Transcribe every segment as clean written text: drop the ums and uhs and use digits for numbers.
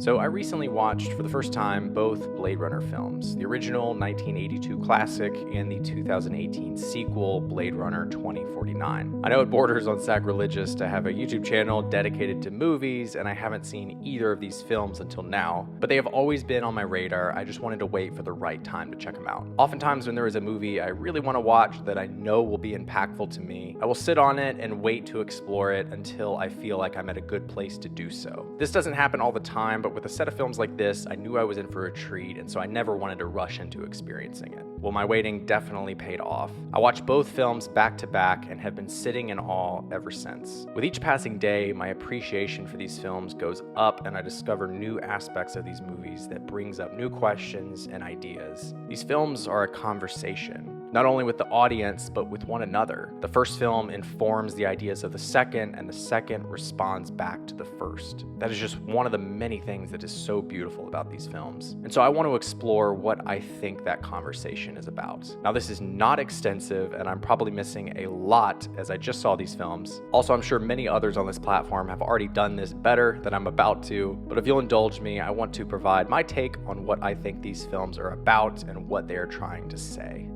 So I recently watched for the first time both Blade Runner films, the original 1982 classic and the 2018 sequel, Blade Runner 2049. I know it borders on sacrilegious to have a YouTube channel dedicated to movies, and I haven't seen either of these films until now, but they have always been on my radar. I just wanted to wait for the right time to check them out. Oftentimes when there is a movie I really want to watch that I know will be impactful to me, I will sit on it and wait to explore it until I feel like I'm at a good place to do so. This doesn't happen all the time, but with a set of films like this, I knew I was in for a treat, and so I never wanted to rush into experiencing it. Well, my waiting definitely paid off. I watched both films back to back and have been sitting in awe ever since. With each passing day, my appreciation for these films goes up, and I discover new aspects of these movies that brings up new questions and ideas. These films are a conversation, not only with the audience, but with one another. The first film informs the ideas of the second, and the second responds back to the first. That is just one of the many things that is so beautiful about these films. And so I want to explore what I think that conversation is about. Now, this is not extensive, and I'm probably missing a lot as I just saw these films. Also, I'm sure many others on this platform have already done this better than I'm about to, but if you'll indulge me, I want to provide my take on what I think these films are about and what they are trying to say.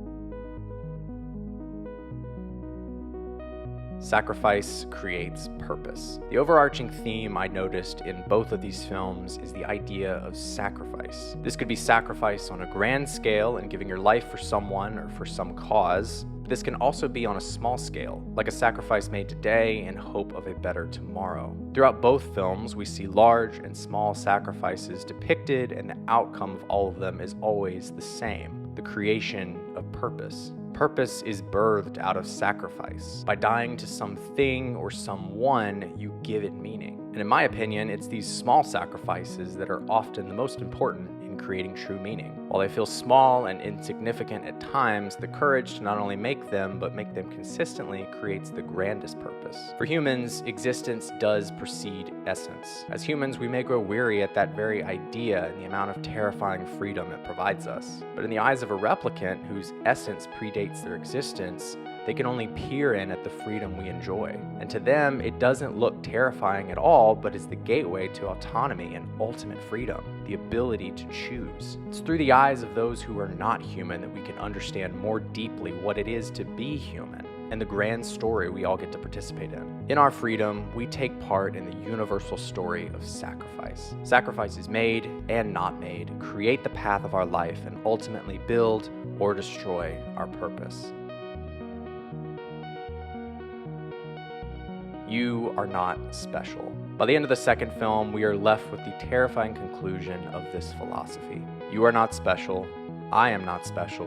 Sacrifice creates purpose. The overarching theme I noticed in both of these films is the idea of sacrifice. This could be sacrifice on a grand scale in giving your life for someone or for some cause. But this can also be on a small scale, like a sacrifice made today in hope of a better tomorrow. Throughout both films, we see large and small sacrifices depicted, and the outcome of all of them is always the same: the creation of purpose. Purpose is birthed out of sacrifice. By dying to something or someone, you give it meaning. And in my opinion, it's these small sacrifices that are often the most important in creating true meaning. While they feel small and insignificant at times, the courage to not only make them, but make them consistently creates the grandest purpose. For humans, existence does precede essence. As humans, we may grow weary at that very idea and the amount of terrifying freedom it provides us. But in the eyes of a replicant whose essence predates their existence, they can only peer in at the freedom we enjoy. And to them, it doesn't look terrifying at all, but is the gateway to autonomy and ultimate freedom, the ability to choose. It's through the eyes of those who are not human that we can understand more deeply what it is to be human and the grand story we all get to participate in. In our freedom, we take part in the universal story of sacrifice. Sacrifices made and not made create the path of our life and ultimately build or destroy our purpose. You are not special. By the end of the second film, we are left with the terrifying conclusion of this philosophy. You are not special. I am not special.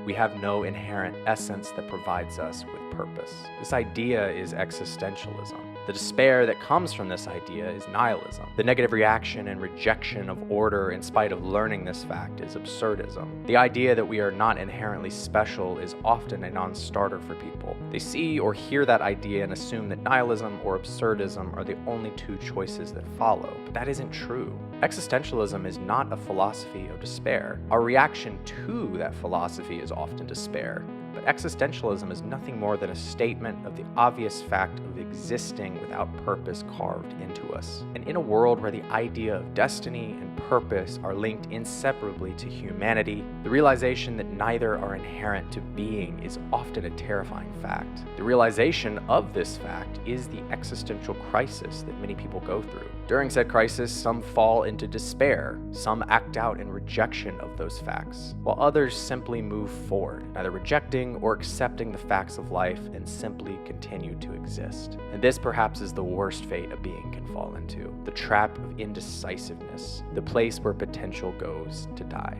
We have no inherent essence that provides us with purpose. This idea is existentialism. The despair that comes from this idea is nihilism. The negative reaction and rejection of order in spite of learning this fact is absurdism. The idea that we are not inherently special is often a non-starter for people. They see or hear that idea and assume that nihilism or absurdism are the only two choices that follow, but that isn't true. Existentialism is not a philosophy of despair. Our reaction to that philosophy is often despair. But existentialism is nothing more than a statement of the obvious fact of existing without purpose carved into us. And in a world where the idea of destiny and purpose are linked inseparably to humanity, the realization that neither are inherent to being is often a terrifying fact. The realization of this fact is the existential crisis that many people go through. During said crisis, some fall into despair, some act out in rejection of those facts, while others simply move forward, neither rejecting or accepting the facts of life and simply continue to exist. And this perhaps is the worst fate a being can fall into, the trap of indecisiveness, the place where potential goes to die.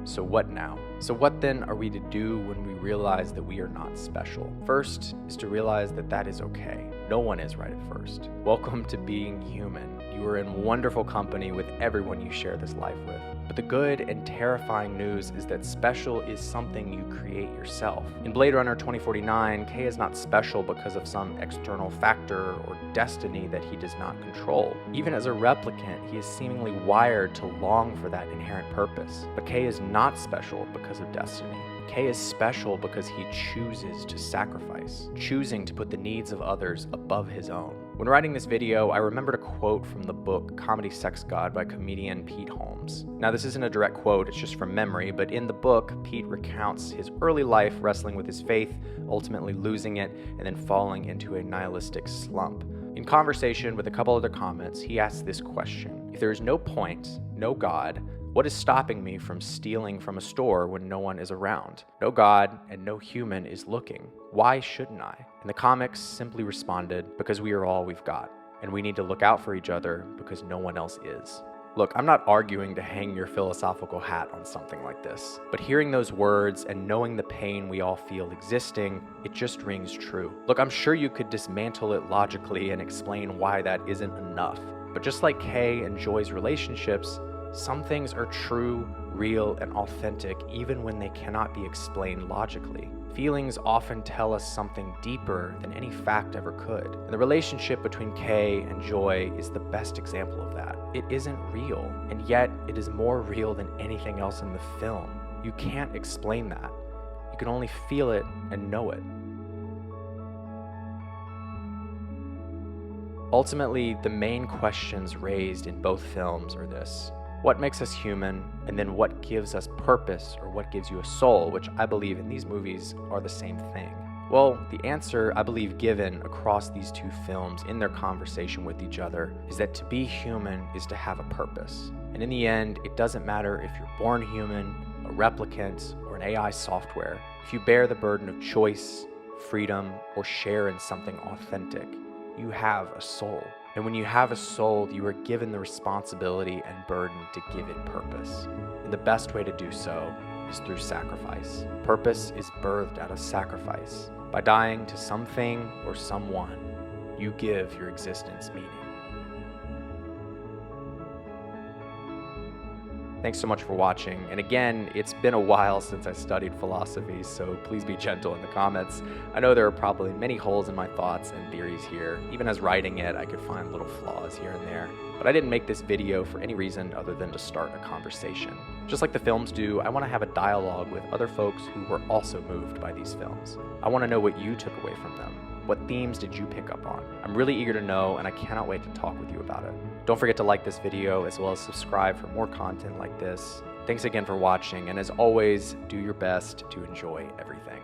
So what now? So what then are we to do when we realize that we are not special? First is to realize that that is okay. No one is right at first. Welcome to being human. You are in wonderful company with everyone you share this life with. But the good and terrifying news is that special is something you create yourself. In Blade Runner 2049, K is not special because of some external factor or destiny that he does not control. Even as a replicant, he is seemingly wired to long for that inherent purpose. But K is not special because of destiny. Kay is special because he chooses to sacrifice, choosing to put the needs of others above his own. When writing this video, I remembered a quote from the book Comedy Sex God by comedian Pete Holmes. Now, this isn't a direct quote, it's just from memory, but in the book, Pete recounts his early life wrestling with his faith, ultimately losing it, and then falling into a nihilistic slump. In conversation with a couple other comments, he asks this question: if there is no point, no God, what is stopping me from stealing from a store when no one is around? No God and no human is looking. Why shouldn't I? And the comics simply responded, because we are all we've got, and we need to look out for each other because no one else is. Look, I'm not arguing to hang your philosophical hat on something like this, but hearing those words and knowing the pain we all feel existing, it just rings true. Look, I'm sure you could dismantle it logically and explain why that isn't enough, but just like Kay and Joy's relationships, some things are true, real, and authentic even when they cannot be explained logically. Feelings often tell us something deeper than any fact ever could. And the relationship between Kay and Joy is the best example of that. It isn't real, and yet it is more real than anything else in the film. You can't explain that. You can only feel it and know it. Ultimately, the main questions raised in both films are this: what makes us human, and then what gives us purpose, or what gives you a soul, which I believe in these movies are the same thing. Well, the answer I believe given across these two films in their conversation with each other is that to be human is to have a purpose. And in the end, it doesn't matter if you're born human, a replicant, or an AI software. If you bear the burden of choice, freedom, or share in something authentic, you have a soul. And when you have a soul, you are given the responsibility and burden to give it purpose. And the best way to do so is through sacrifice. Purpose is birthed out of sacrifice. By dying to something or someone, you give your existence meaning. Thanks so much for watching, and again, it's been a while since I studied philosophy, so please be gentle in the comments. I know there are probably many holes in my thoughts and theories here. Even as writing it, I could find little flaws here and there. But I didn't make this video for any reason other than to start a conversation. Just like the films do, I want to have a dialogue with other folks who were also moved by these films. I want to know what you took away from them. What themes did you pick up on? I'm really eager to know, and I cannot wait to talk with you about it. Don't forget to like this video as well as subscribe for more content like this. Thanks again for watching, and as always, do your best to enjoy everything.